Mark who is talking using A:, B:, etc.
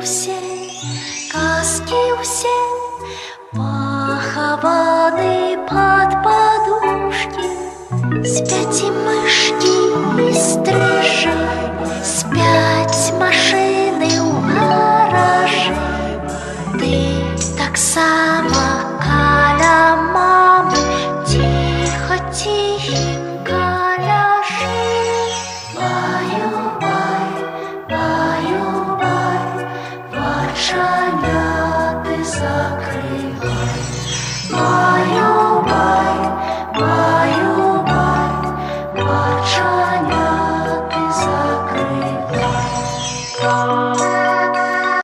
A: усе, казки усе похованы под подушки. Спят и мышки, и стрижи, спять машины у гаражи. Ты так само каля мамы тихо, тихенько ляжи. Баю-бай, баю-бай, оченята закрой.